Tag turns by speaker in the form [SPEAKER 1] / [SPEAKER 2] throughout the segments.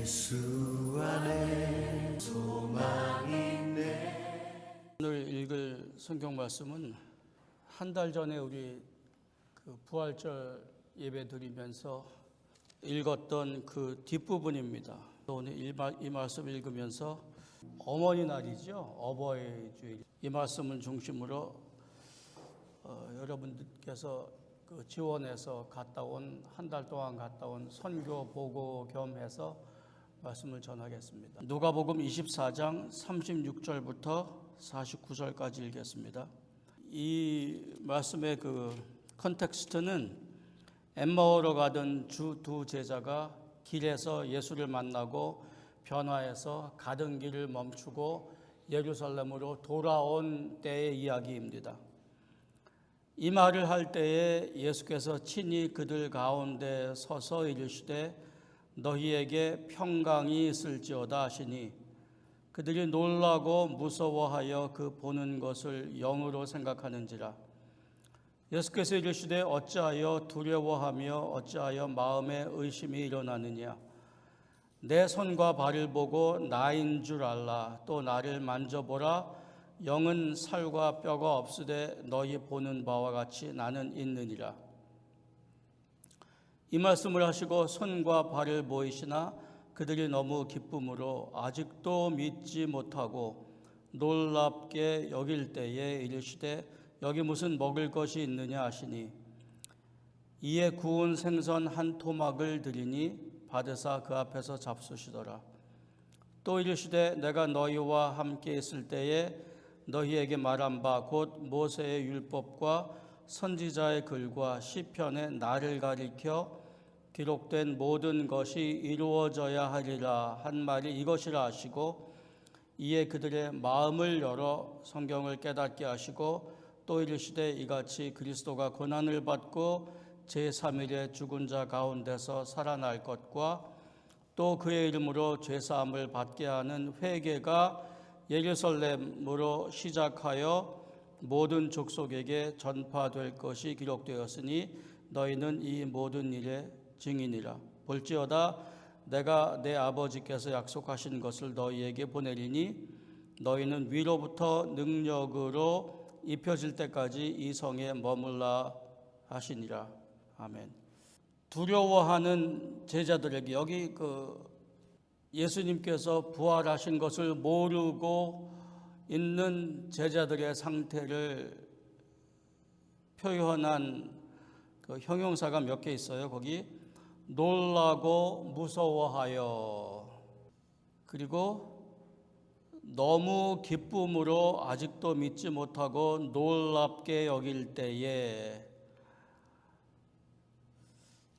[SPEAKER 1] 예수 안에 소망이 있네.
[SPEAKER 2] 오늘 읽을 성경 말씀은 한 달 전에 우리 부활절 예배 드리면서 읽었던 그 뒷부분입니다. 오늘 이 말씀 읽으면서 어머니날이죠. 어버이주일. 이 말씀을 중심으로 여러분들께서 지원해서 한 달 동안 갔다 온 선교 보고 겸해서 말씀을 전하겠습니다. 누가복음 24장 36절부터 49절까지 읽겠습니다. 이 말씀의 컨텍스트는 엠마오로 가던 주 두 제자가 길에서 예수를 만나고 변화해서 가던 길을 멈추고 예루살렘으로 돌아온 때의 이야기입니다. 이 말을 할 때에 예수께서 친히 그들 가운데 서서 이르시되 너희에게 평강이 있을지어다 하시니 그들이 놀라고 무서워하여 그 보는 것을 영으로 생각하는지라. 예수께서 이르시되 어찌하여 두려워하며 어찌하여 마음에 의심이 일어나느냐. 내 손과 발을 보고 나인 줄 알라. 또 나를 만져보라. 영은 살과 뼈가 없으되 너희 보는 바와 같이 나는 있느니라. 이 말씀을 하시고 손과 발을 보이시나 그들이 너무 기쁨으로 아직도 믿지 못하고 놀랍게 여길 때에 이르시되 여기 무슨 먹을 것이 있느냐 하시니 이에 구운 생선 한 토막을 드리니 받으사 그 앞에서 잡수시더라. 또 이르시되 내가 너희와 함께 있을 때에 너희에게 말한 바 곧 모세의 율법과 선지자의 글과 시편에 나를 가리켜 기록된 모든 것이 이루어져야 하리라 한 말이 이것이라 하시고 이에 그들의 마음을 열어 성경을 깨닫게 하시고 또 이르시되 이같이 그리스도가 고난을 받고 제3일에 죽은 자 가운데서 살아날 것과 또 그의 이름으로 죄사함을 받게 하는 회개가 예루살렘으로 시작하여 모든 족속에게 전파될 것이 기록되었으니 너희는 이 모든 일의 증인이라. 볼지어다 내가 내 아버지께서 약속하신 것을 너희에게 보내리니 너희는 위로부터 능력으로 입혀질 때까지 이 성에 머물라 하시니라. 아멘. 두려워하는 제자들에게 여기 예수님께서 부활하신 것을 모르고 있는 제자들의 상태를 표현한 형용사가 몇 개 있어요. 거기 놀라고 무서워하여, 그리고 너무 기쁨으로 아직도 믿지 못하고 놀랍게 여길 때에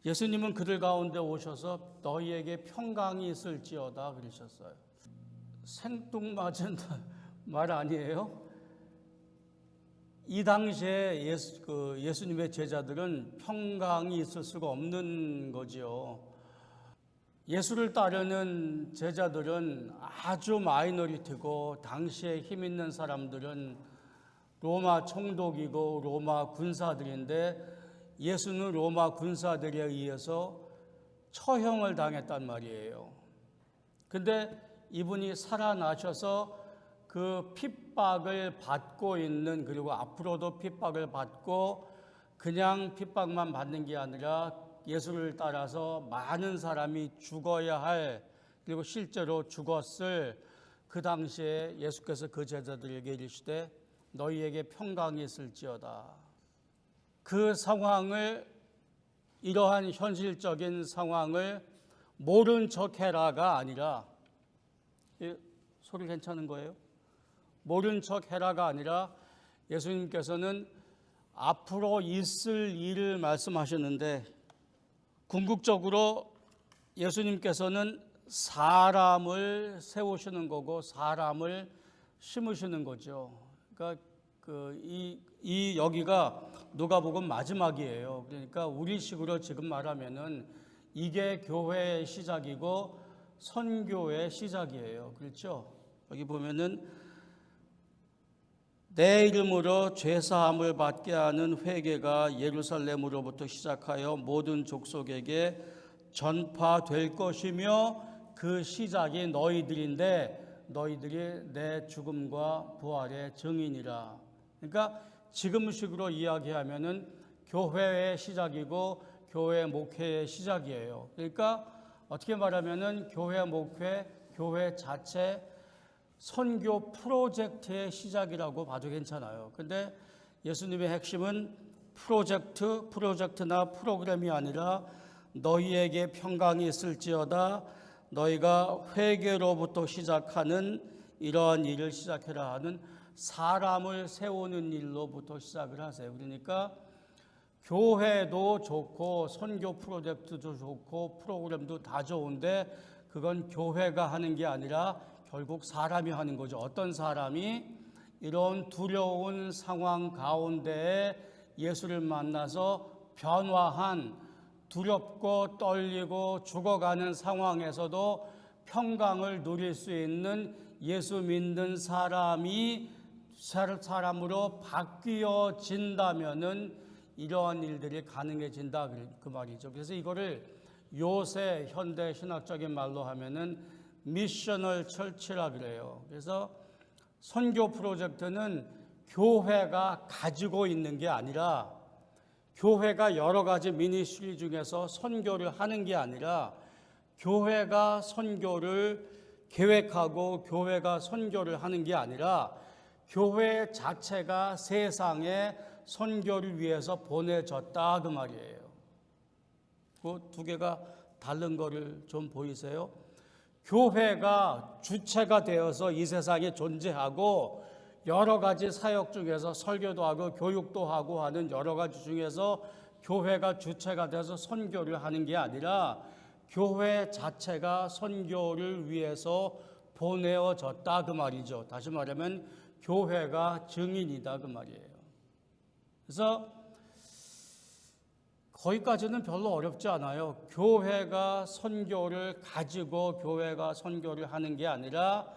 [SPEAKER 2] 예수님은 그들 가운데 오셔서 너희에게 평강이 있을지어다 그러셨어요. 생뚱맞은 말 아니에요? 이 당시에 예수님의 제자들은 평강이 있을 수가 없는 거지요. 예수를 따르는 제자들은 아주 마이너리티고 당시에 힘 있는 사람들은 로마 총독이고 로마 군사들인데 예수는 로마 군사들에 의해서 처형을 당했단 말이에요. 근데 이분이 살아나셔서 그 핍박을 받고 있는, 그리고 앞으로도 핍박을 받고 그냥 핍박만 받는 게 아니라 예수를 따라서 많은 사람이 죽어야 할, 그리고 실제로 죽었을 그 당시에 예수께서 그 제자들에게 이르시되 너희에게 평강이 있을지어다. 그 상황을, 이러한 현실적인 상황을 모른 척해라가 아니라, 소리 괜찮은 거예요? 모른 척해라가 아니라 예수님께서는 앞으로 있을 일을 말씀하셨는데 궁극적으로 예수님께서는 사람을 세우시는 거고 사람을 심으시는 거죠. 그러니까 여기가 누가복음 마지막이에요. 그러니까 우리식으로 지금 말하면은 이게 교회의 시작이고 선교의 시작이에요. 그렇죠? 여기 보면은 내 이름으로 죄사함을 받게 하는 회개가 예루살렘으로부터 시작하여 모든 족속에게 전파될 것이며 그 시작이 너희들인데 너희들이 내 죽음과 부활의 증인이라. 그러니까 지금식으로 이야기하면은 교회의 시작이고 교회 목회의 시작이에요. 그러니까 어떻게 말하면은 교회 목회, 교회 자체 선교 프로젝트의 시작이라고 봐도 괜찮아요. 근데 예수님의 핵심은 프로젝트나 프로그램이 아니라 너희에게 평강이 있을지어다 너희가 회개로부터 시작하는 이러한 일을 시작해라 하는 사람을 세우는 일로부터 시작을 하세요. 그러니까 교회도 좋고 선교 프로젝트도 좋고 프로그램도 다 좋은데 그건 교회가 하는 게 아니라 결국 사람이 하는 거죠. 어떤 사람이 이런 두려운 상황 가운데에 예수를 만나서 변화한 두렵고 떨리고 죽어가는 상황에서도 평강을 누릴 수 있는 예수 믿는 사람으로 바뀌어진다면은 이러한 일들이 가능해진다 그 말이죠. 그래서 이거를 요새 현대 신학적인 말로 하면은 미셔널 철치라 그래요. 그래서 선교 프로젝트는 교회가 가지고 있는 게 아니라 교회가 여러 가지 미니스트리 중에서 선교를 하는 게 아니라 교회가 선교를 계획하고 교회가 선교를 하는 게 아니라 교회 자체가 세상에 선교를 위해서 보내졌다 그 말이에요. 그 두 개가 다른 거를 좀 보이세요? 교회가 주체가 되어서 이 세상에 존재하고 여러 가지 사역 중에서 설교도 하고 교육도 하고 하는 여러 가지 중에서 교회가 주체가 돼서 선교를 하는 게 아니라 교회 자체가 선교를 위해서 보내어졌다 그 말이죠. 다시 말하면 교회가 증인이다 그 말이에요. 그래서 거기까지는 별로 어렵지 않아요. 교회가 선교를 가지고 교회가 선교를 하는 게 아니라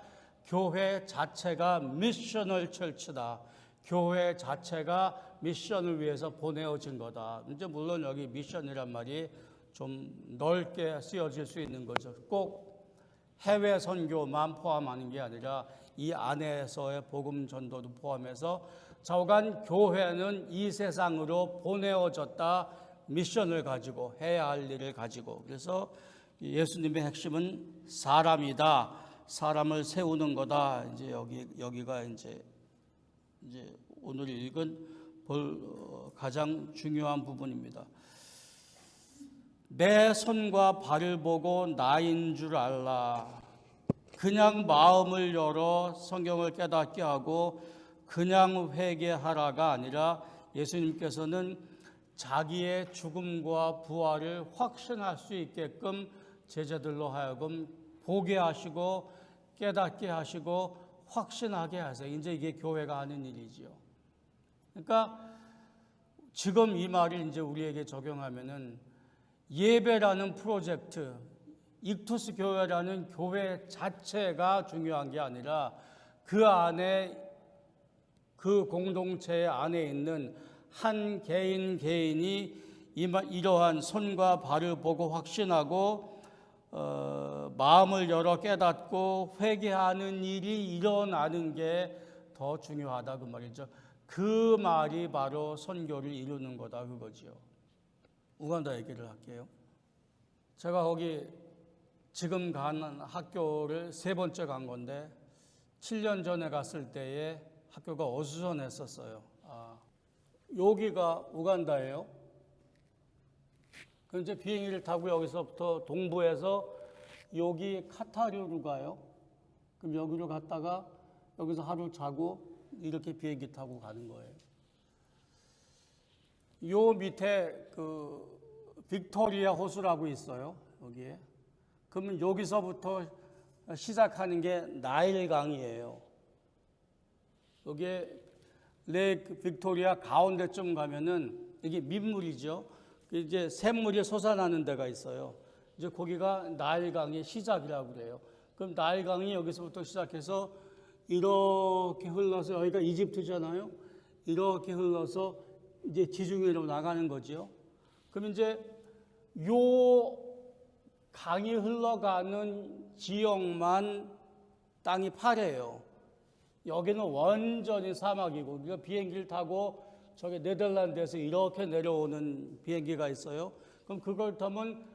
[SPEAKER 2] 교회 자체가 미셔널 철치다. 교회 자체가 미션을 위해서 보내어진 거다. 이제 물론 여기 미션이란 말이 좀 넓게 쓰여질 수 있는 거죠. 꼭 해외 선교만 포함하는 게 아니라 이 안에서의 복음 전도도 포함해서 좌우간 교회는 이 세상으로 보내어졌다. 미션을 가지고 해야 할 일을 가지고. 그래서 예수님의 핵심은 사람이다. 사람을 세우는 거다. 이제 여기가 이제 오늘 읽은 가장 중요한 부분입니다. 내 손과 발을 보고 나인 줄 알라. 그냥 마음을 열어 성경을 깨닫게 하고 그냥 회개하라가 아니라 예수님께서는 자기의 죽음과 부활을 확신할 수 있게끔 제자들로 하여금 보게 하시고 깨닫게 하시고 확신하게 하세요. 이제 이게 교회가 하는 일이지요. 그러니까 지금 이 말을 이제 우리에게 적용하면은 예배라는 프로젝트, 익투스 교회라는 교회 자체가 중요한 게 아니라 그 안에 그 공동체 안에 있는 한 개인이 이러한 손과 발을 보고 확신하고 마음을 열어 깨닫고 회개하는 일이 일어나는 게 더 중요하다 그 말이죠. 그 말이 바로 선교를 이루는 거다 그거지요. 우간다 얘기를 할게요. 제가 거기 지금 간 학교를 세 번째 간 건데 7년 전에 갔을 때에 학교가 어수선했었어요. 여기가 우간다예요. 그럼 이제 비행기를 타고 여기서부터 동부에서 여기 카타르로 가요. 그럼 여기로 갔다가 여기서 하루 자고 이렇게 비행기 타고 가는 거예요. 요 밑에 그 빅토리아 호수라고 있어요. 여기에. 그러면 여기서부터 시작하는 게 나일강이에요. 여기에 레이크 빅토리아 가운데쯤 가면은 이게 민물이죠. 이제 샘물이 솟아나는 데가 있어요. 이제 거기가 나일강의 시작이라고 그래요. 그럼 나일강이 여기서부터 시작해서 이렇게 흘러서 여기가 이집트잖아요. 이렇게 흘러서 이제 지중해로 나가는 거죠. 그럼 이제 요 강이 흘러가는 지역만 땅이 파래요. 여기는 완전히 사막이고, 우리가 비행기를 타고 저기 네덜란드에서 이렇게 내려오는 비행기가 있어요. 그럼 그걸 타면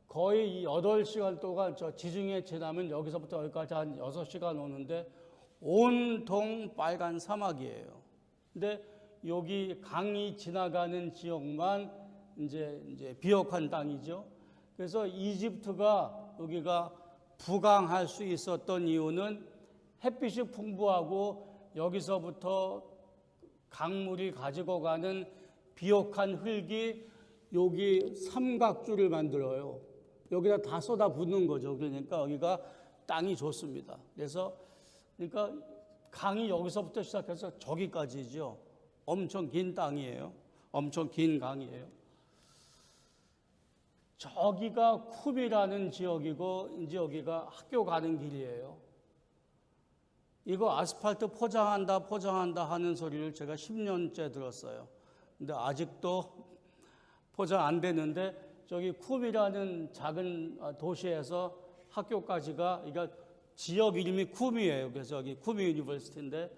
[SPEAKER 2] 거의 8시간 동안 저 지중해 지나면 여기서부터 여기까지 한 6시간 오는데 온통 빨간 사막이에요. 근데 여기 강이 지나가는 지역만 이제 비옥한 땅이죠. 그래서 이집트가 여기가 부강할 수 있었던 이유는 햇빛이 풍부하고 여기서부터 강물이 가지고 가는 비옥한 흙이 여기 삼각줄을 만들어요. 여기다 다 쏟아붓는 거죠. 그러니까 여기가 땅이 좋습니다. 그러니까 강이 여기서부터 시작해서 저기까지죠. 엄청 긴 땅이에요. 엄청 긴 강이에요. 저기가 쿰이라는 지역이고 이제 여기가 학교 가는 길이에요. 이거 아스팔트 포장한다 하는 소리를 제가 10년째 들었어요. 근데 아직도 포장 안 되는데 저기 쿰이라는 작은 도시에서 학교까지가 그러니까 지역 이름이 쿰이에요. 그래서 여기 쿰 유니버시티인데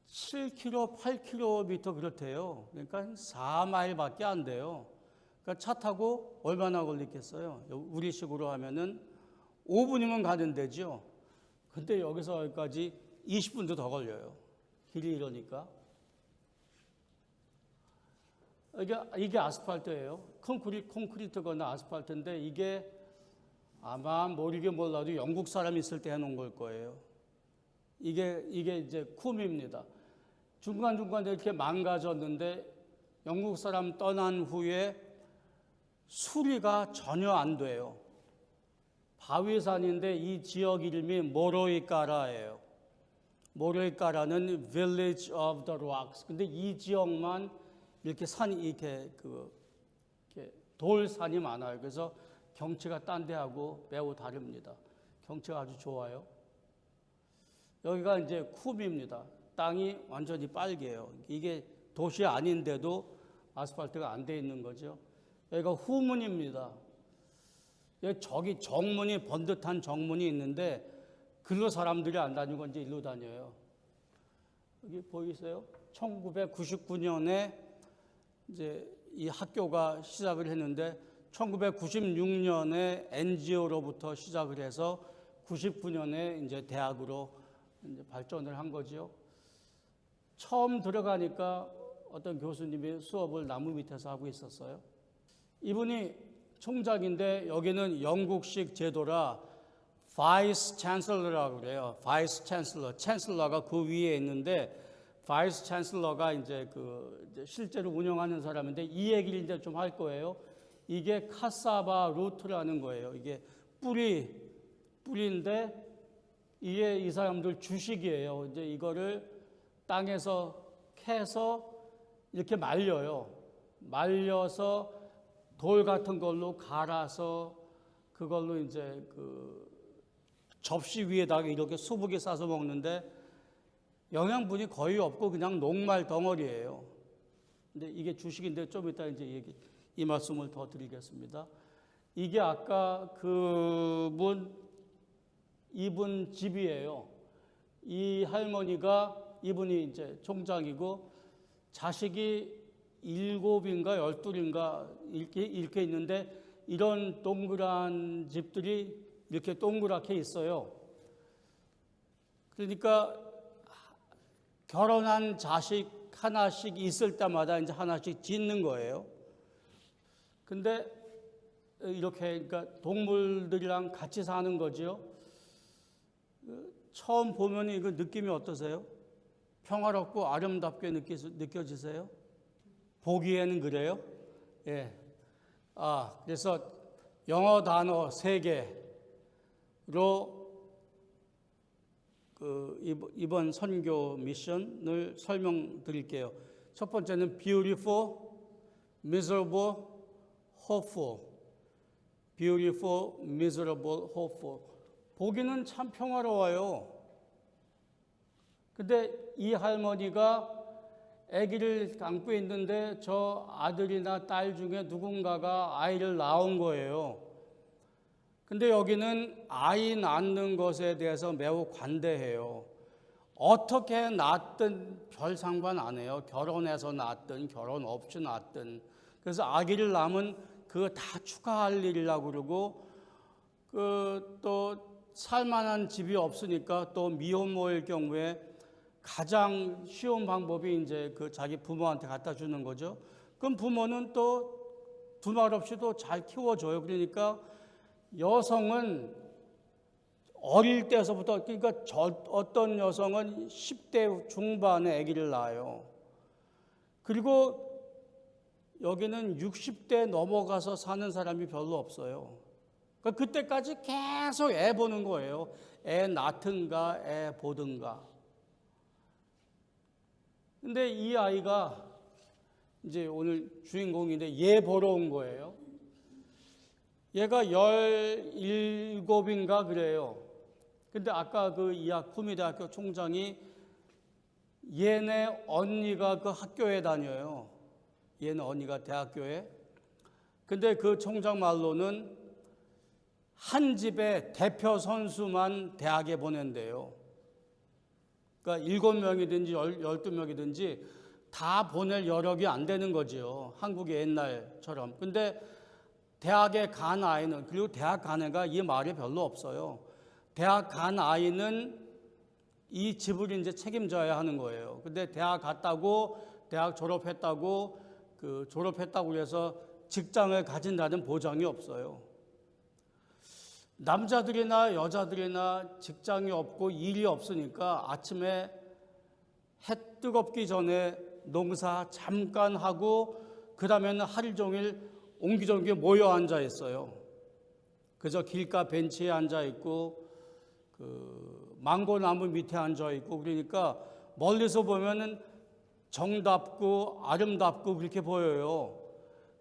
[SPEAKER 2] 7km, 8km 그렇대요. 그러니까 4마일밖에 안 돼요. 그러니까 차 타고 얼마나 걸리겠어요? 우리식으로 하면은 5분이면 가는 데죠. 근데 여기서 여기까지 20분도 더 걸려요. 길이 이러니까. 이게 아스팔트예요. 콘크리트거나 아스팔트인데 이게 아마 모르게 몰라도 영국 사람이 있을 때 해놓은 걸 거예요. 이게 이제 쿰입니다. 중간중간에 이렇게 망가졌는데 영국 사람 떠난 후에 수리가 전혀 안 돼요. 바위산인데 이 지역 이름이 모로이까라예요. 모로이까라는 Village of the Rocks. 근데 이 지역만 이렇게 산이 이렇게 돌산이 많아요. 그래서 경치가 딴 데하고 매우 다릅니다. 경치가 아주 좋아요. 여기가 이제 쿰입니다. 땅이 완전히 빨개요. 이게 도시 아닌데도 아스팔트가 안 돼 있는 거죠. 여기가 후문입니다. 저기 정문이 번듯한 정문이 있는데 글로 사람들이 안 다니고 이제 일로 다녀요. 여기 보이세요? 1999년에 이제 이 학교가 시작을 했는데 1996년에 NGO로부터 시작을 해서 99년에 이제 대학으로 이제 발전을 한 거죠. 처음 들어가니까 어떤 교수님이 수업을 나무 밑에서 하고 있었어요. 이분이 총장인데 여기는 영국식 제도라 바이스 찬슬러라고 그래요. 바이스 찬슬러, 찬슬러가 그 위에 있는데 바이스 찬슬러가 이제 실제로 운영하는 사람인데 이 얘기를 이제 좀 할 거예요. 이게 카사바 루트라는 거예요. 이게 뿌리인데 이게 이 사람들 주식이에요. 이제 이거를 땅에서 캐서 이렇게 말려요. 말려서 돌 같은 걸로 갈아서 그걸로 이제 접시 위에다가 이렇게 수북이 싸서 먹는데 영양분이 거의 없고 그냥 녹말 덩어리예요. 근데 이게 주식인데 좀 이따 이제 이 말씀을 더 드리겠습니다. 이게 아까 이분 집이에요. 이 할머니가 이분이 이제 총장이고 자식이 7인가 12인가 이렇게 있는데 이런 동그란 집들이 이렇게 동그랗게 있어요. 그러니까 결혼한 자식 하나씩 있을 때마다 이제 하나씩 짓는 거예요. 근데 이렇게 그러니까 동물들이랑 같이 사는 거죠. 처음 보면 이거 느낌이 어떠세요? 평화롭고 아름답게 느껴지세요? 보기에는 그래요? 예. 그래서 영어 단어 3개로 이번 선교 미션을 설명드릴게요. 첫 번째는 beautiful, miserable, hopeful. beautiful, miserable, hopeful. 보기는 참 평화로워요. 근데 이 할머니가 아기를 안고 있는데 저 아들이나 딸 중에 누군가가 아이를 낳은 거예요. 근데 여기는 아이 낳는 것에 대해서 매우 관대해요. 어떻게 낳든 별 상관 안 해요. 결혼해서 낳든 결혼 없이 낳든. 그래서 아기를 낳으면 그거 다 축하할 일이라고 그러고, 또 살만한 집이 없으니까 또 미혼모일 경우에 가장 쉬운 방법이 이제 그 자기 부모한테 갖다 주는 거죠. 그럼 부모는 또 두말 없이도 잘 키워줘요. 그러니까 여성은 어릴 때서부터, 그러니까 어떤 여성은 10대 중반에 아기를 낳아요. 그리고 여기는 60대 넘어가서 사는 사람이 별로 없어요. 그러니까 그때까지 계속 애 보는 거예요. 애 낳든가 애 보든가. 근데 이 아이가 이제 오늘 주인공인데 얘 보러 온 거예요. 얘가 17인가 그래요. 근데 아까 그 이학 구미대학교 총장이 얘네 언니가 그 학교에 다녀요. 얘네 언니가 대학교에. 근데 그 총장 말로는 한 집에 대표 선수만 대학에 보낸대요. 그러니까 7명이든지 12명이든지 다 보낼 여력이 안 되는 거죠. 한국의 옛날처럼. 근데 대학에 간 아이는, 그리고 대학 간 애가 이 말이 별로 없어요. 대학 간 아이는 이 집을 이제 책임져야 하는 거예요. 근데 대학 갔다고, 대학 졸업했다고, 졸업했다고 해서 직장을 가진다는 보장이 없어요. 남자들이나 여자들이나 직장이 없고 일이 없으니까 아침에 해 뜨겁기 전에 농사 잠깐 하고 그 다음에는 하루 종일 옹기종기 모여 앉아 있어요. 그저 길가 벤치에 앉아 있고 망고나무 밑에 앉아 있고, 그러니까 멀리서 보면은 정답고 아름답고 그렇게 보여요.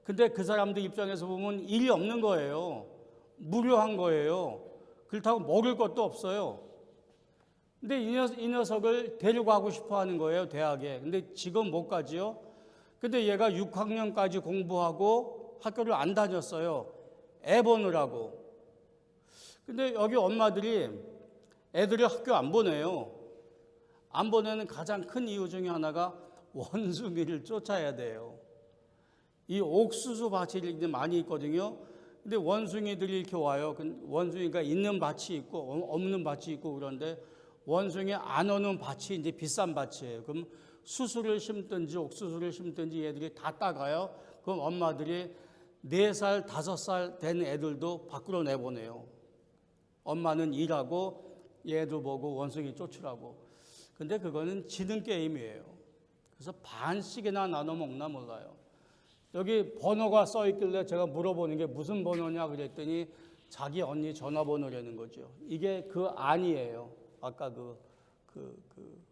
[SPEAKER 2] 근데 그 사람들 입장에서 보면 일이 없는 거예요. 무료한 거예요. 그렇다고 먹을 것도 없어요. 근데 이 녀석을 데려가고 싶어 하는 거예요, 대학에. 근데 지금 못 가지요. 근데 얘가 6학년까지 공부하고 학교를 안 다녔어요. 애 보느라고. 근데 여기 엄마들이 애들을 학교 안 보내요. 안 보내는 가장 큰 이유 중에 하나가 원숭이를 쫓아야 돼요. 이 옥수수 밭이 많이 있거든요. 근데 원숭이들이 이렇게 와요. 원숭이가 있는 밭이 있고 없는 밭이 있고, 그런데 원숭이 안 오는 밭이 이제 비싼 밭이에요. 그럼 수수를 심든지 옥수수를 심든지 얘들이 다 따가요. 그럼 엄마들이 4살, 5살 된 애들도 밖으로 내보내요. 엄마는 일하고 얘도 보고 원숭이 쫓으라고. 근데 그거는 지는 게임이에요. 그래서 반씩이나 나눠 먹나 몰라요. 여기 번호가 써 있길래 제가 물어보는 게 무슨 번호냐 그랬더니 자기 언니 전화번호라는 거죠. 이게 그 안이에요. 아까 그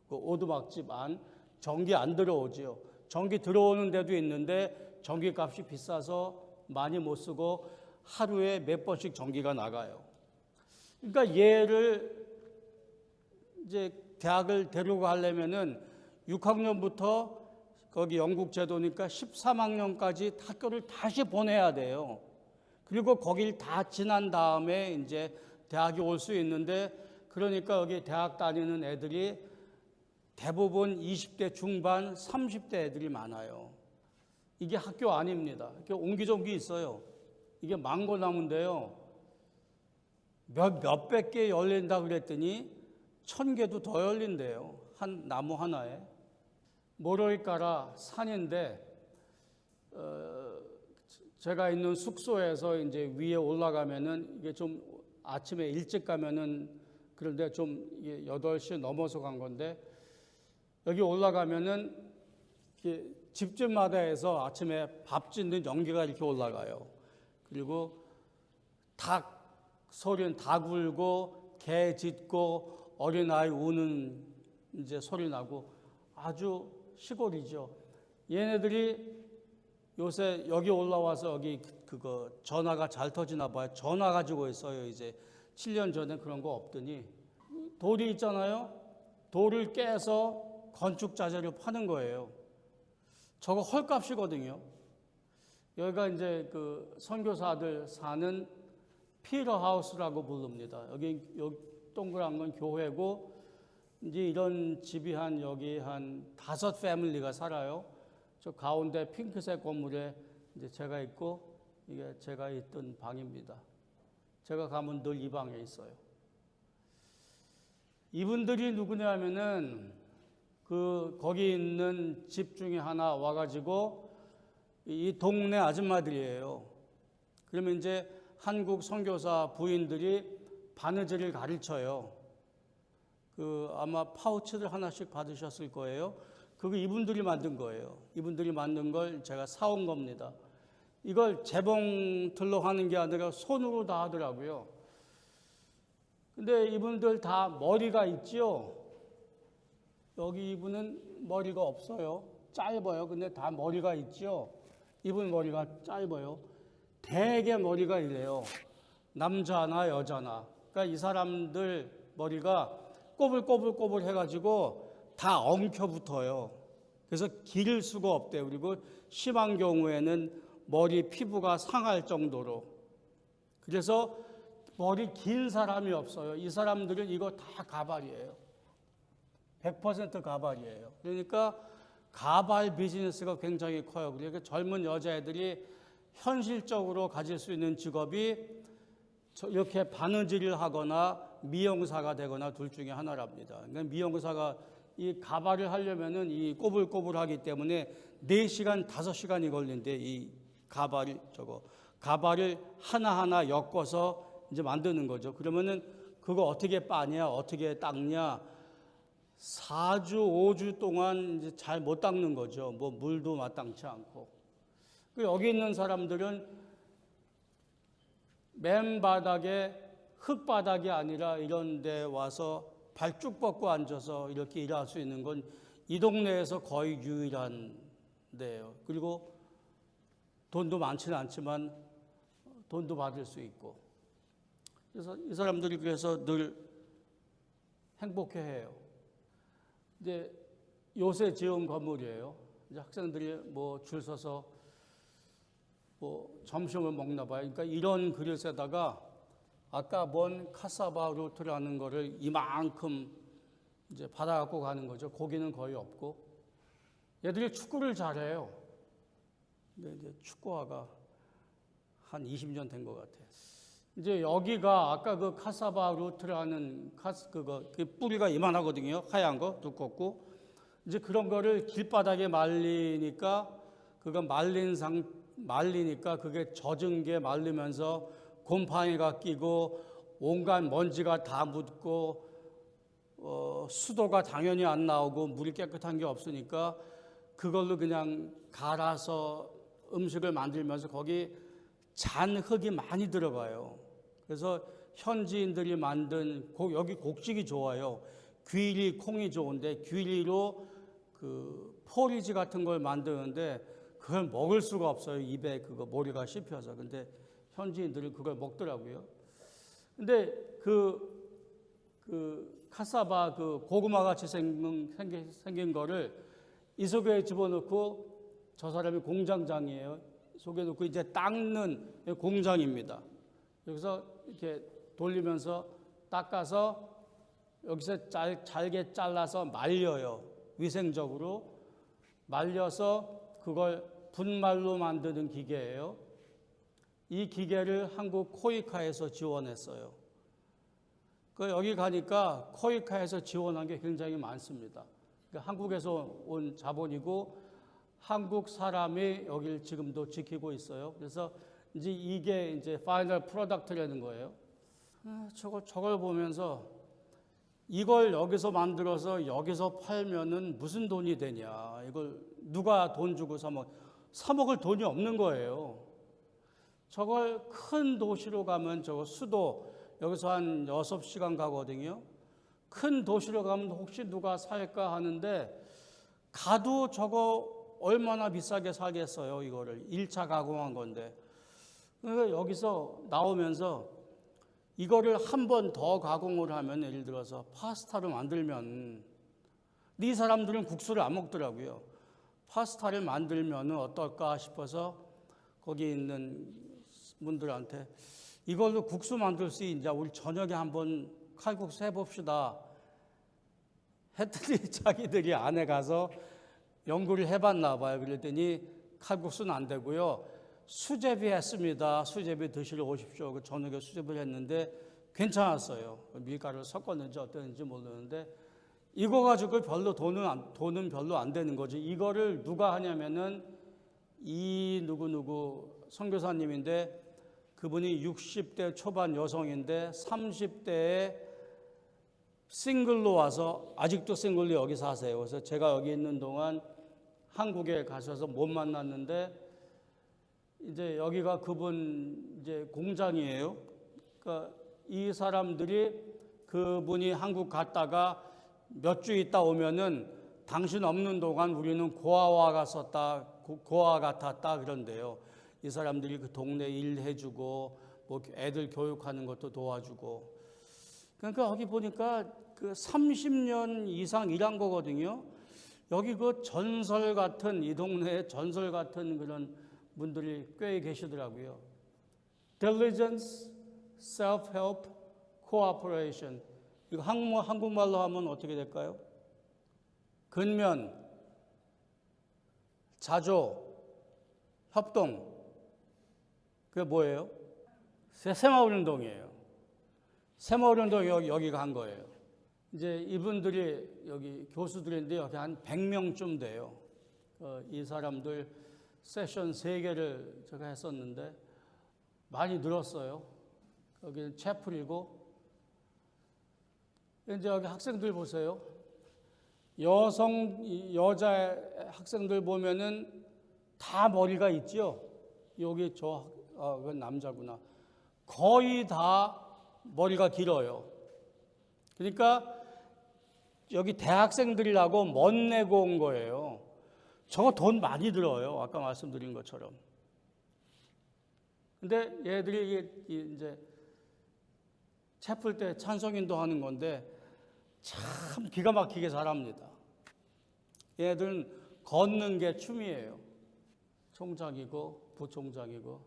[SPEAKER 2] 오두막집 안, 전기 안 들어오죠. 전기 들어오는 데도 있는데 전기값이 비싸서 많이 못 쓰고 하루에 몇 번씩 전기가 나가요. 그러니까 얘를 이제 대학을 데려가려면은 6학년부터 거기 영국 제도니까 13학년까지 학교를 다시 보내야 돼요. 그리고 거길 다 지난 다음에 이제 대학에 올 수 있는데, 그러니까 여기 대학 다니는 애들이 대부분 20대 중반, 30대 애들이 많아요. 이게 학교 아닙니다. 이렇게 옹기종기 있어요. 이게 망고나무인데요. 몇백 개 열린다 그랬더니 1000개도 더 열린대요. 한 나무 하나에. 모로이카라 산인데, 제가 있는 숙소에서 이제 위에 올라가면은 이게 좀 아침에 일찍 가면은, 그런데 좀 8시 넘어서 간 건데, 여기 올라가면은 집집마다에서 아침에 밥 짓는 연기가 이렇게 올라가요. 그리고 닭 소리는 닭 울고 개 짖고 어린아이 우는 이제 소리 나고, 아주 시골이죠. 얘네들이 요새 여기 올라와서 여기 그거 전화가 잘 터지나 봐요. 전화 가지고 있어요. 이제 7년 전에 그런 거 없더니 돌이 있잖아요. 돌을 깨서 건축 자재를 파는 거예요. 저거 헐값이거든요. 여기가 이제 그 선교사들 사는 피터 하우스라고 부릅니다. 여기 동그란 건 교회고, 이제 이런 집이 여기 한 5 패밀리가 살아요. 저 가운데 핑크색 건물에 이제 제가 있고, 이게 제가 있던 방입니다. 제가 가면 늘 이 방에 있어요. 이분들이 누구냐면은 거기 있는 집 중에 하나 와가지고 이 동네 아줌마들이에요. 그러면 이제 한국 선교사 부인들이 바느질을 가르쳐요. 아마 파우치를 하나씩 받으셨을 거예요. 그거 이분들이 만든 거예요. 이분들이 만든 걸 제가 사온 겁니다. 이걸 재봉틀로 하는 게 아니라 손으로 다 하더라고요. 근데 이분들 다 머리가 있지요. 여기 이분은 머리가 없어요. 짧아요. 근데 다 머리가 있지요. 이분 머리가 짧아요. 대개 머리가 이래요. 남자나 여자나. 그러니까 이 사람들 머리가 꼬불꼬불꼬불 해가지고 다 엉켜 붙어요. 그래서 기를 수가 없대요. 그리고 심한 경우에는 머리 피부가 상할 정도로. 그래서 머리 긴 사람이 없어요. 이 사람들은 이거 다 가발이에요. 100% 가발이에요. 그러니까 가발 비즈니스가 굉장히 커요. 그러니까 젊은 여자애들이 현실적으로 가질 수 있는 직업이 이렇게 바느질을 하거나 미용사가 되거나 둘 중에 하나랍니다. 그러니까 미용사가 이 가발을 하려면은 이 꼬불꼬불하기 때문에 4시간, 5시간이 걸린대. 이 가발을 하나하나 엮어서 이제 만드는 거죠. 그러면은 그거 어떻게 빠냐, 어떻게 닦냐, 4주, 5주 동안 이제 잘 못 닦는 거죠. 뭐 물도 마땅치 않고. 여기 있는 사람들은 맨바닥에 흙바닥이 아니라 이런 데 와서 발 쭉 뻗고 앉아서 이렇게 일할 수 있는 건 이 동네에서 거의 유일한 데예요. 그리고 돈도 많지는 않지만 돈도 받을 수 있고. 그래서 이 사람들이 그래서 늘 행복해해요. 이제 요새 지은 건물이에요. 이제 학생들이 뭐 줄 서서 뭐 점심을 먹나 봐요. 그러니까 이런 그릇에다가 아까 본 카사바 루트라는 거를 이만큼 이제 받아갖고 가는 거죠. 고기는 거의 없고. 얘들이 축구를 잘해요. 근데 이제 축구화가 한 20년 된 것 같아요. 이제 여기가 아까 그 카사바 루트라는 그 뿌리가 이만하거든요. 하얀 거 두껍고. 이제 그런 거를 길바닥에 말리니까 그거 말리니까 그게 젖은 게 말리면서 곰팡이가 끼고 온갖 먼지가 다 묻고 수도가 당연히 안 나오고 물이 깨끗한 게 없으니까 그걸로 그냥 갈아서 음식을 만들면서 거기 잔 흙이 많이 들어가요. 그래서 현지인들이 만든 여기 곡식이 좋아요. 귀리 콩이 좋은데 귀리로 그 포리지 같은 걸 만드는데 그걸 먹을 수가 없어요. 입에 그거 모리가 씹혀서. 근데 현지인들이 그걸 먹더라고요. 근데 그 카사바 고구마 같이 생긴 거를 이 속에 집어넣고 저 사람이 공장장이에요. 속에 넣고 이제 닦는 공장입니다. 여기서 이렇게 돌리면서 닦아서 여기서 잘게 잘라서 말려요. 위생적으로 말려서 그걸 분말로 만드는 기계예요. 이 기계를 한국 코이카에서 지원했어요. 여기 가니까 코이카에서 지원한 게 굉장히 많습니다. 그러니까 한국에서 온 자본이고 한국 사람이 여기를 지금도 지키고 있어요. 그래서 이제 이게 이제 파이널 프로덕트라는 거예요. 저걸 보면서 이걸 여기서 만들어서 여기서 팔면은 무슨 돈이 되냐. 이걸 누가 돈 주고 사 먹을 돈이 없는 거예요. 저걸 큰 도시로 가면 수도 여기서 한 6시간 가거든요. 큰 도시로 가면 혹시 누가 살까 하는데 가도 저거 얼마나 비싸게 살겠어요. 이거를 1차 가공한 건데. 그러니까 여기서 나오면서 이거를 한 번 더 가공을 하면 예를 들어서 파스타를 만들면 이 사람들은 국수를 안 먹더라고요. 파스타를 만들면 어떨까 싶어서 거기 있는 분들한테 이걸로 국수 만들 수 있냐? 우리 저녁에 한번 칼국수 해봅시다. 했더니 자기들이 안에 가서 연구를 해봤나 봐요. 그랬더니 칼국수는 안 되고요. 수제비 했습니다. 수제비 드시러 오십시오. 그 저녁에 수제비를 했는데 괜찮았어요. 밀가루를 섞었는지 어땠는지 모르는데 이거 가지고 별로 돈은 별로 안 되는 거지. 이거를 누가 하냐면은 이 누구 선교사님인데 그분이 60대 초반 여성인데 30대에 싱글로 와서 아직도 싱글로 여기 사세요. 그래서 제가 여기 있는 동안 한국에 가셔서 못 만났는데 이제 여기가 그분 이제 공장이에요. 그러니까 이 사람들이 그분이 한국 갔다가 몇 주 있다 오면은 당신 없는 동안 우리는 고아와 같았다 그런데요. 이 사람들이 그 동네 일 해주고 뭐 애들 교육하는 것도 도와주고. 그러니까 여기 보니까 그 30년 이상 일한 거거든요. 여기 그 전설 같은 이 동네에 전설 같은 그런 분들이 꽤 계시더라고요. Diligence, Self-Help, Cooperation. 이거 한국말로 하면 어떻게 될까요? 근면, 자조, 협동. 그게 뭐예요? 새마을운동이에요. 새마을운동 여기가 한 거예요. 이제 이분들이 여기 교수들인데 여기 한 100명쯤 돼요. 이 사람들 세션 3개를 제가 했었는데 많이 늘었어요. 여기는 채플이고 이제 여기 학생들 보세요. 여자 학생들 보면은 다 머리가 있죠. 여기 그건 남자구나. 거의 다 머리가 길어요. 그러니까 여기 대학생들이라고 멋내고 온 거예요. 저거 돈 많이 들어요. 아까 말씀드린 것처럼. 근데 얘들이 이제 채플 때 찬송인도 하는 건데 참 기가 막히게 잘합니다. 얘들은 걷는 게 춤이에요. 총장이고 부총장이고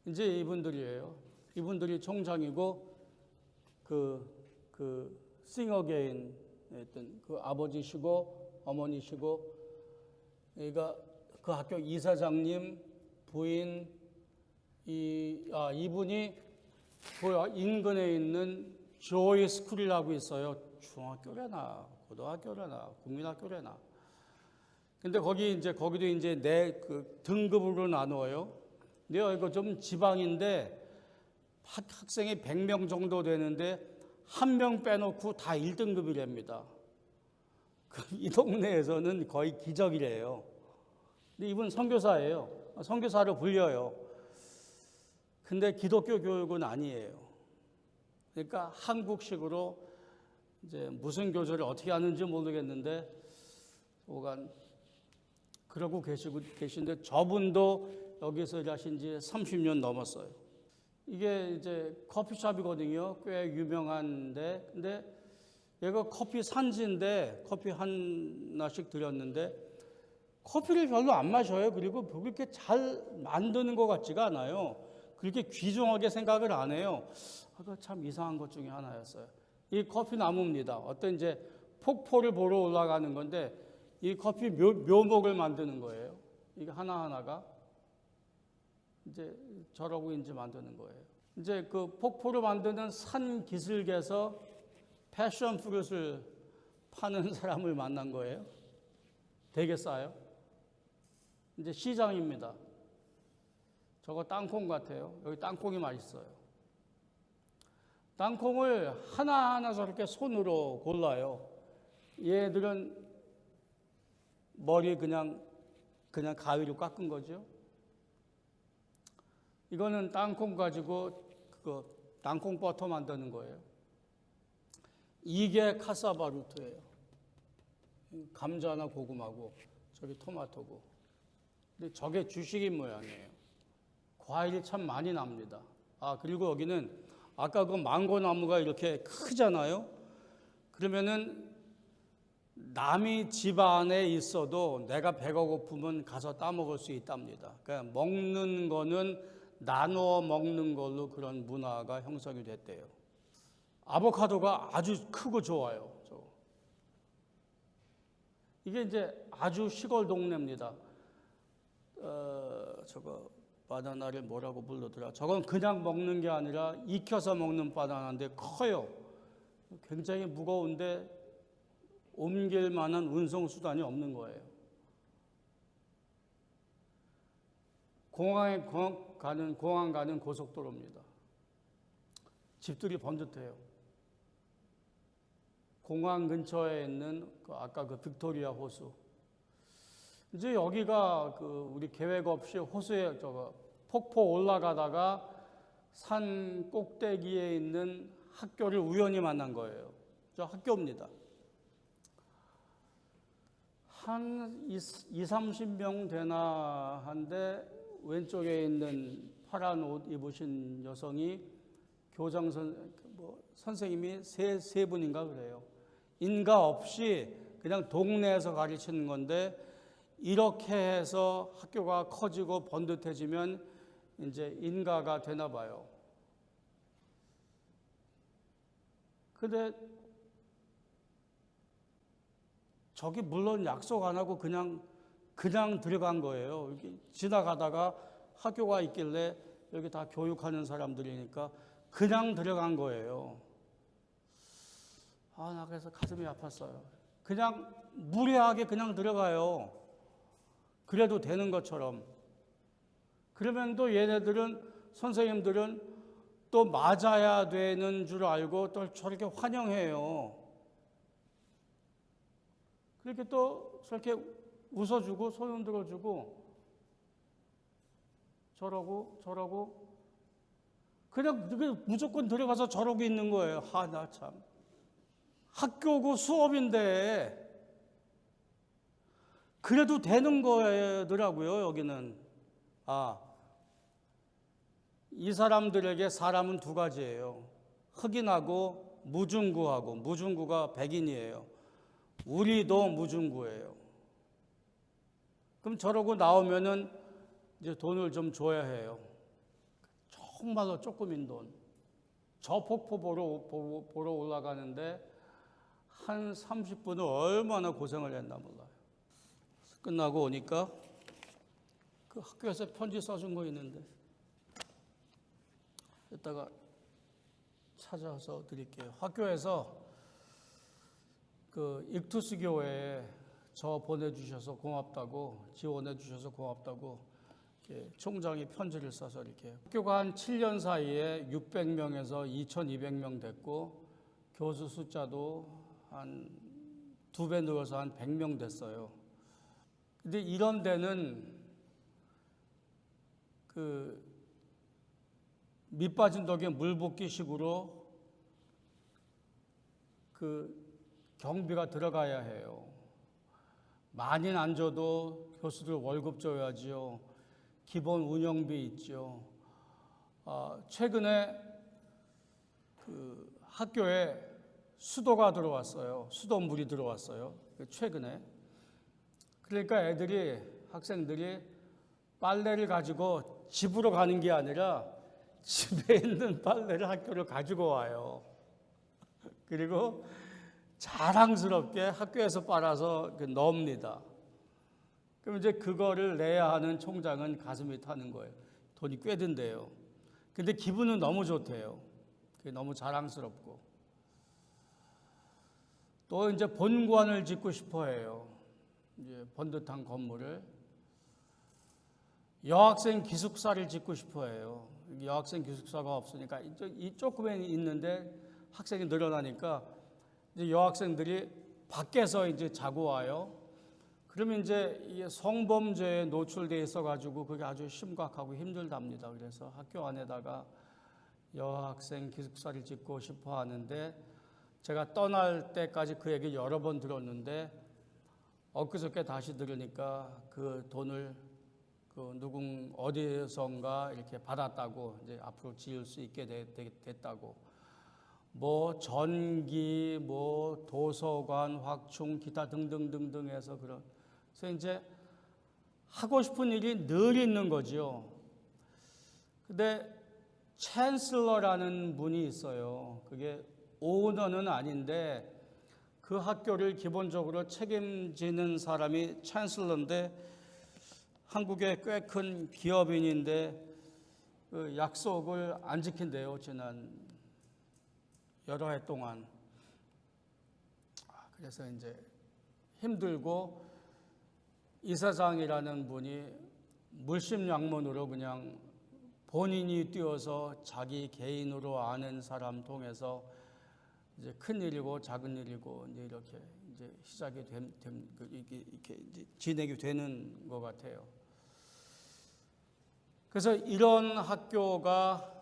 [SPEAKER 2] 이제 이분들이에요. 이분들이 총장이고 그 싱어게인 했던 그 아버지시고 어머니시고 그러니까 그 학교 이사장님 부인 이분이 그 인근에 있는 조이 스쿨이라고 있어요. 중학교래나 고등학교래나 국민학교래나. 근데 거기도 이제 내 그 등급으로 나누어요. 근데 이거 좀 지방인데 학생이 100명 정도 되는데 한 명 빼놓고 다 1등급이랍니다. 이 동네에서는 거의 기적이래요. 근데 이분 선교사예요. 선교사로 불려요. 근데 기독교 교육은 아니에요. 그러니까 한국식으로 이제 무슨 교조를 어떻게 하는지 모르겠는데 오간 그러고 계신데 저분도 여기서 일하신 지 30년 넘었어요. 이게 이제 커피숍이거든요. 꽤 유명한데 근데 얘가 커피 산지인데 커피 하나씩 드렸는데 커피를 별로 안 마셔요. 그리고 그렇게 잘 만드는 것 같지가 않아요. 그렇게 귀중하게 생각을 안 해요. 참 이상한 것 중에 하나였어요. 이 커피 나무입니다. 어떤 이제 폭포를 보러 올라가는 건데 이 커피 묘목을 만드는 거예요. 이게 하나하나가 이제 저러고 이제 만드는 거예요. 이제 그 폭포를 만드는 산 기슭에서 패션 프루트를 파는 사람을 만난 거예요. 되게 싸요. 이제 시장입니다. 저거 땅콩 같아요. 여기 땅콩이 맛있어요. 땅콩을 하나하나 저렇게 손으로 골라요. 얘들은 머리 그냥 가위로 깎은 거죠. 이거는 땅콩 가지고 땅콩 버터 만드는 거예요. 이게 카사바 루트예요. 감자나 고구마고 저기 토마토고. 근데 저게 주식인 모양이에요. 과일이 참 많이 납니다. 그리고 여기는 아까 그 망고 나무가 이렇게 크잖아요. 그러면은 남이 집 안에 있어도 내가 배가 고프면 가서 따먹을 수 있답니다. 그러니까 먹는 거는 나누어 먹는 걸로 그런 문화가 형성이 됐대요. 아보카도가 아주 크고 좋아요. 이게 이제 아주 시골 동네입니다. 저거 바나나를 뭐라고 부르더라. 저건 그냥 먹는 게 아니라 익혀서 먹는 바나나인데 커요. 굉장히 무거운데 옮길 만한 운송 수단이 없는 거예요. 공항 가는 고속도로입니다. 집들이 번듯해요. 공항 근처에 있는 아까 그 빅토리아 호수. 이제 여기가 우리 계획 없이 호수에 폭포 올라가다가 산 꼭대기에 있는 학교를 우연히 만난 거예요. 저 학교입니다. 한 20-30명 되나 한데 왼쪽에 있는 파란 옷 입으신 여성이 선생님이 세 분인가 그래요. 인가 없이 그냥 동네에서 가르치는 건데 이렇게 해서 학교가 커지고 번듯해지면 이제 인가가 되나 봐요. 근데 저기 물론 약속 안 하고 그냥 들어간 거예요. 이렇게 지나가다가 학교가 있길래 여기 다 교육하는 사람들이니까 그냥 들어간 거예요. 나 그래서 가슴이 아팠어요. 그냥 무례하게 그냥 들어가요. 그래도 되는 것처럼. 그러면 또 선생님들은 또 맞아야 되는 줄 알고 또 저렇게 환영해요. 그렇게 또 저렇게 웃어주고 손 흔들어주고 저러고 그냥 무조건 들어가서 저러고 있는 거예요. 나 참. 학교고 수업인데 그래도 되는 거더라고요. 여기는. 이 사람들에게 사람은 두 가지예요. 흑인하고 무중구하고, 무중구가 백인이에요. 우리도 무중구예요. 그럼 저러고 나오면은 이제 돈을 좀 줘야 해요. 정말로 조금인 돈. 저 폭포 보러 올라가는데 한 30분을 얼마나 고생을 했나 몰라요. 끝나고 오니까 그 학교에서 편지 써준 거 있는데 이따가 찾아서 드릴게요. 학교에서 그 익투스 교회에 저 보내주셔서 고맙다고, 지원해 주셔서 고맙다고 총장이 편지를 써서 이렇게. 학교가 한 7년 사이에 600명에서 2,200명 됐고 교수 숫자도 한 2배 늘어서 한 100명 됐어요. 근데 이런 데는 밑 빠진 덕에 물 붓기식으로 경비가 들어가야 해요. 많이는 안 줘도 교수들 월급 줘야지요. 기본 운영비 있죠. 최근에 학교에 수도가 들어왔어요. 수돗물이 들어왔어요. 최근에. 그러니까 학생들이 빨래를 가지고 집으로 가는 게 아니라 집에 있는 빨래를 학교를 가지고 와요. 그리고 자랑스럽게 학교에서 빨아서 넣습니다. 그럼 이제 그거를 내야 하는 총장은 가슴이 타는 거예요. 돈이 꽤 든대요. 근데 기분은 너무 좋대요. 그게 너무 자랑스럽고. 또 이제 본관을 짓고 싶어 해요. 이제 번듯한 건물을. 여학생 기숙사를 짓고 싶어 해요. 여학생 기숙사가 없으니까 이 조금에 있는데 학생이 늘어나니까 이제 여학생들이 밖에서 이제 자고 와요. 그러면 이제 성범죄에 노출돼 있어가지고 그게 아주 심각하고 힘들답니다. 그래서 학교 안에다가 여학생 기숙사를 짓고 싶어 하는데 제가 떠날 때까지 그 얘기 여러 번 들었는데 엊그저께 다시 들으니까 그 돈을 어디선가 이렇게 받았다고 이제 앞으로 지을 수 있게 됐다고. 전기, 도서관 확충, 기타 등등등등 해서 그래서 이제 하고 싶은 일이 늘 있는 거죠. 근데 챈슬러라는 분이 있어요. 그게 오너는 아닌데 그 학교를 기본적으로 책임지는 사람이 챈슬러인데 한국의 꽤 큰 기업인인데 그 약속을 안 지킨대요. 지난 여러 해 동안. 그래서 이제 힘들고 이사장이라는 분이 물심양면으로 그냥 본인이 뛰어서 자기 개인으로 아는 사람 통해서 이제 큰 일이고 작은 일이고 이제 이렇게 이제 시작이 이렇게 이제 진행이 되는 것 같아요. 그래서 이런 학교가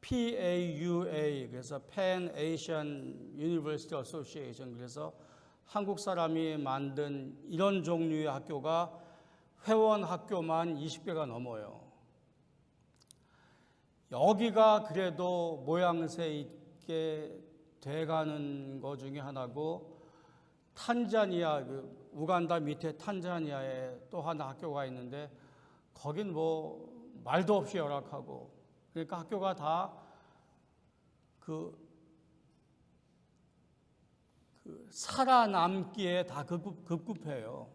[SPEAKER 2] PAUA, 그래서 Pan Asian University Association, 그래서 한국 사람이 만든 이런 종류의 학교가 회원 학교만 20개가 넘어요. 여기가 그래도 모양새 있게 돼가는 것 중에 하나고, 탄자니아, 우간다 밑에 탄자니아에 또 하나 학교가 있는데 거긴 뭐 말도 없이 열악하고, 그러니까 학교가 다 살아남기에 다 급급해요.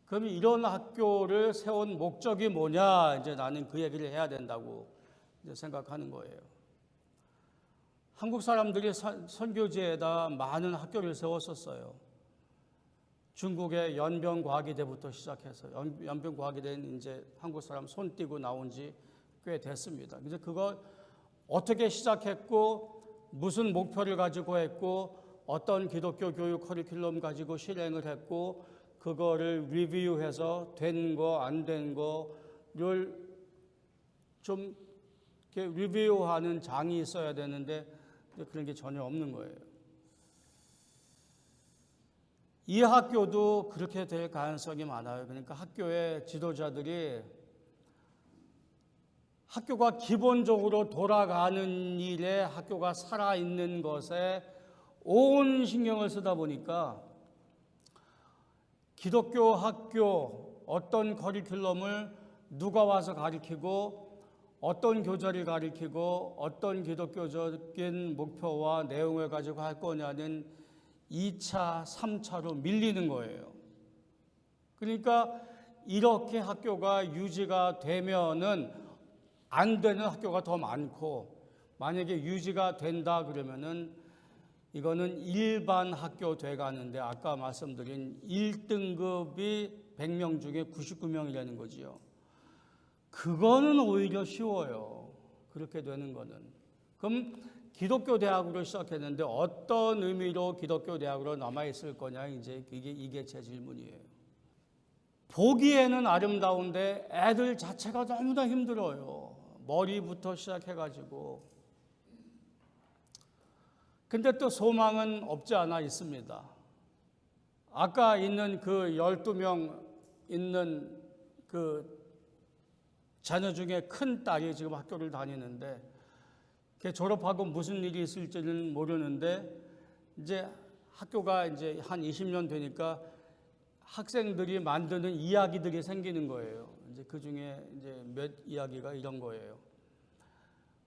[SPEAKER 2] 그럼 이런 학교를 세운 목적이 뭐냐? 이제 나는 그 얘기를 해야 된다고 이제 생각하는 거예요. 한국 사람들이 선교지에다 많은 학교를 세웠었어요. 중국의 연변과기대부터 시작해서 연변과기대는 이제 한국 사람 손 띄고 나온 지 꽤 됐습니다. 그래서 그걸 어떻게 시작했고 무슨 목표를 가지고 했고 어떤 기독교 교육 커리큘럼 가지고 실행을 했고 그거를 리뷰해서 된 거 안 된 거를 좀 이렇게 리뷰하는 장이 있어야 되는데 그런 게 전혀 없는 거예요. 이 학교도 그렇게 될 가능성이 많아요. 그러니까 학교의 지도자들이 학교가 기본적으로 돌아가는 일에, 학교가 살아있는 것에 온 신경을 쓰다 보니까 기독교 학교 어떤 커리큘럼을 누가 와서 가르치고 어떤 교절을 가르치고 어떤 기독교적인 목표와 내용을 가지고 할 거냐는 2차, 3차로 밀리는 거예요. 그러니까 이렇게 학교가 유지가 되면은 안 되는 학교가 더 많고, 만약에 유지가 된다 그러면은 이거는 일반 학교 돼 가는데 아까 말씀드린 1등급이 100명 중에 99명이라는 거지요. 그거는 오히려 쉬워요. 그렇게 되는 거는. 그럼 기독교 대학으로 시작했는데 어떤 의미로 기독교 대학으로 남아 있을 거냐, 이제 이게 제 질문이에요. 보기에는 아름다운데 애들 자체가 너무나 힘들어요. 머리부터 시작해가지고. 근데 또 소망은 없지 않아 있습니다. 아까 있는 그 12명 있는 그 자녀 중에 큰 딸이 지금 학교를 다니는데 걔 졸업하고 무슨 일이 있을지는 모르는데 이제 학교가 이제 한 20년 되니까 학생들이 만드는 이야기들이 생기는 거예요. 이제 그 중에 이제 몇 이야기가 이런 거예요.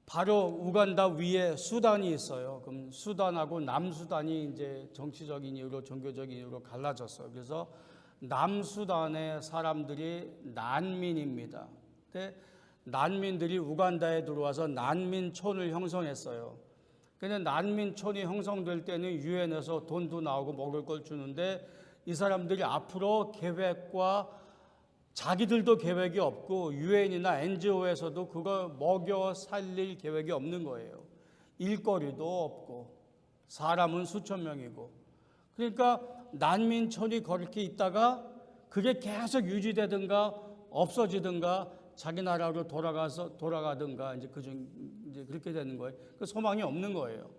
[SPEAKER 2] 바로 우간다 위에 수단이 있어요. 그럼 수단하고 남수단이 이제 정치적인 이유로 종교적인 이유로 갈라졌어요. 그래서 남수단의 사람들이 난민입니다. 근데 난민들이 우간다에 들어와서 난민촌을 형성했어요. 근데 난민촌이 형성될 때는 유엔에서 돈도 나오고 먹을 걸 주는데 이 사람들이 앞으로 계획과 자기들도 계획이 없고 유엔이나 NGO에서도 그거 먹여 살릴 계획이 없는 거예요. 일거리도 없고 사람은 수천 명이고. 그러니까 난민촌이 그렇게 있다가 그게 계속 유지되든가 없어지든가 자기 나라로 돌아가든가 이제 이제 그렇게 되는 거예요. 그 소망이 없는 거예요.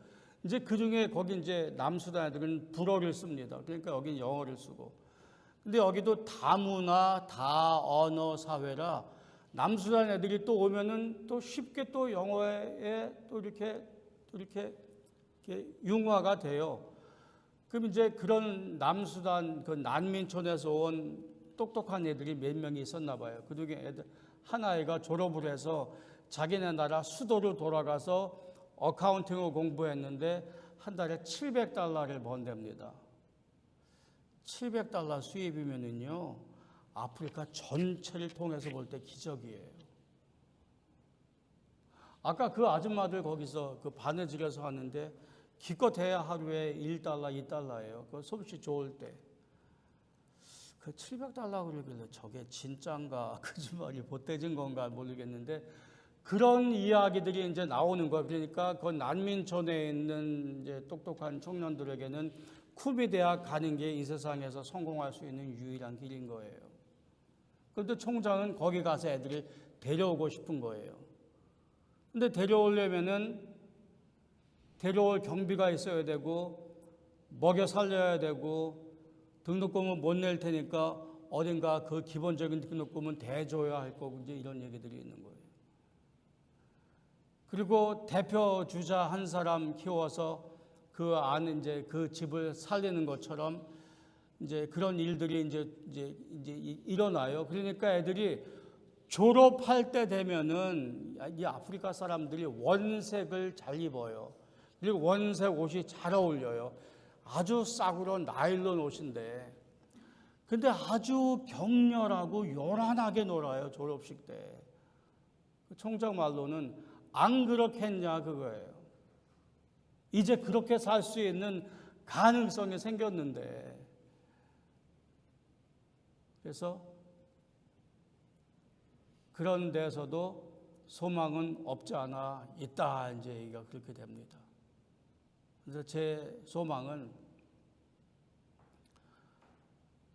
[SPEAKER 2] 이제 그 중에 거기 이제 남수단 애들은 불어를 씁니다. 그러니까 여기는 영어를 쓰고. 근데 여기도 다문화, 다언어 사회라 남수단 애들이 또 오면은 또 쉽게 또 영어에 또 이렇게 융화가 돼요. 그럼 이제 그런 남수단 그 난민촌에서 온 똑똑한 애들이 몇 명이 있었나 봐요. 그중에 애들 한 아이가 졸업을 해서 자기네 나라 수도로 돌아가서 어카운팅을 공부했는데 한 달에 $700를 번답니다. $700 수입이면은요, 아프리카 전체를 통해서 볼 때 기적이에요. 아까 그 아줌마들 거기서 그 바느질에서 하는데 기껏해야 하루에 $1, $2예요. 그 솜씨 좋을 때. 그 $700 그러길래 저게 진짠가 거짓말이 보태진 건가 모르겠는데 그런 이야기들이 이제 나오는 거예요. 그러니까 그 난민촌에 있는 이제 똑똑한 청년들에게는 쿠미 대학 가는 게 이 세상에서 성공할 수 있는 유일한 길인 거예요. 그런데 총장은 거기 가서 애들을 데려오고 싶은 거예요. 근데 데려오려면은 데려올 경비가 있어야 되고 먹여 살려야 되고 등록금은 못 낼 테니까 어딘가 그 기본적인 등록금은 대줘야 할 거고 이제 이런 얘기들이 있는 거예요. 그리고 대표 주자 한 사람 키워서 그 안 이제 그 집을 살리는 것처럼 이제 그런 일들이 이제 일어나요. 그러니까 애들이 졸업할 때 되면은 이 아프리카 사람들이 원색을 잘 입어요. 그리고 원색 옷이 잘 어울려요. 아주 싸구려 나일론 옷인데, 근데 아주 격렬하고 요란하게 놀아요, 졸업식 때. 총장 말로는 안 그렇겠냐 그거예요. 이제 그렇게 살 수 있는 가능성이 생겼는데, 그래서 그런 데서도 소망은 없지 않아 있다, 이제 얘기가 그렇게 됩니다. 그래서 제 소망은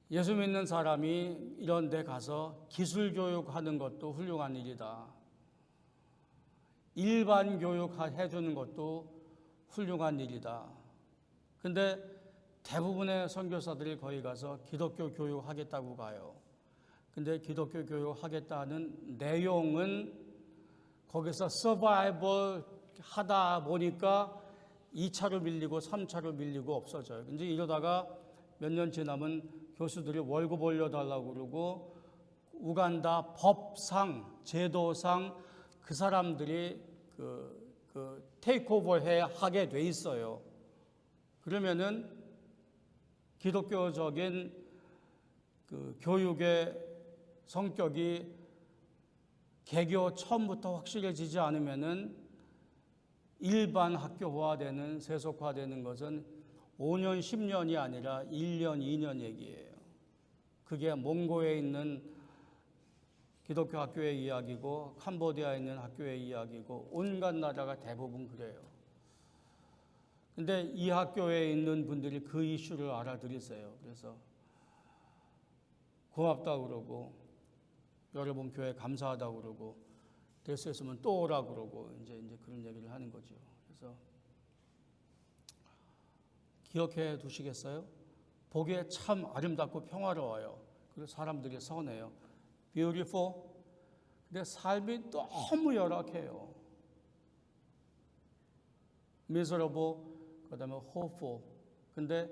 [SPEAKER 2] 예수 믿는 사람이 이런 데 가서 기술 교육하는 것도 훌륭한 일이다. 일반 교육 해주는 것도 훌륭한 일이다. 근데 대부분의 선교사들이 거기 가서 기독교 교육하겠다고 가요. 근데 기독교 교육하겠다는 내용은 거기서 서바이벌 하다 보니까 2차로 밀리고 3차로 밀리고 없어져요. 이제 이러다가 몇 년 지나면 교수들이 월급 올려달라고 그러고 우간다 법상, 제도상 그 사람들이 그 테이크오버 하게 돼 있어요. 그러면은 기독교적인 그 교육의 성격이 개교 처음부터 확실해지지 않으면은 일반 학교화되는, 세속화되는 것은 5년, 10년이 아니라 1년, 2년 얘기예요. 그게 몽고에 있는 기독교 학교의 이야기고 캄보디아에 있는 학교의 이야기고 온갖 나라가 대부분 그래요. 근데 이 학교에 있는 분들이 그 이슈를 알아들으세요. 그래서 고맙다고 그러고 여러분 교회 감사하다고 그러고 될 수 있으면 또 오라고 그러고 이제 그런 얘기를 하는 거죠. 그래서 기억해 두시겠어요? 보기에 참 아름답고 평화로워요. 그리고 사람들이 선해요. beautiful. 근데 삶이 너무 열악해요. miserable. 그다음에 hopeful. 근데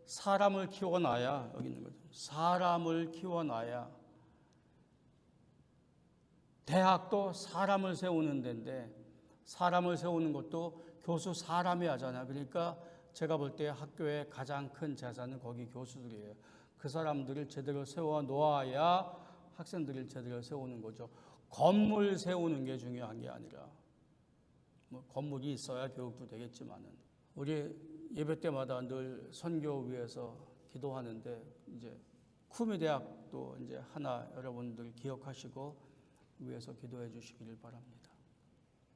[SPEAKER 2] 사람을 키워놔야 여기 있는 거죠. 사람을 키워놔야 대학도 사람을 세우는 데인데 사람을 세우는 것도 교수 사람이 하잖아요. 그러니까 제가 볼 때 학교의 가장 큰 재산은 거기 교수들이에요. 그 사람들을 제대로 세워 놓아야 학생들을 제대로 세우는 거죠. 건물 세우는 게 중요한 게 아니라 뭐 건물이 있어야 교육도 되겠지만은 우리 예배 때마다 늘 선교 위해서 기도하는데 이제 쿠미 대학도 이제 하나 여러분들 기억하시고 위해서 기도해 주시기를 바랍니다.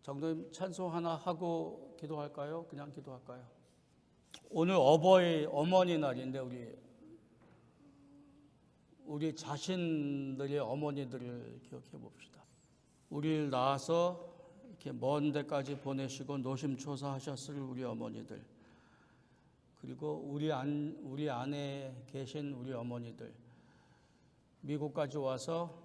[SPEAKER 2] 정도님 찬송 하나 하고 기도할까요? 그냥 기도할까요? 오늘 어머니 날인데 우리 자신들의 어머니들을 기억해 봅시다. 우리를 낳아서 이렇게 먼 데까지 보내시고 노심초사하셨을 우리 어머니들, 그리고 우리 안에 계신 우리 어머니들, 미국까지 와서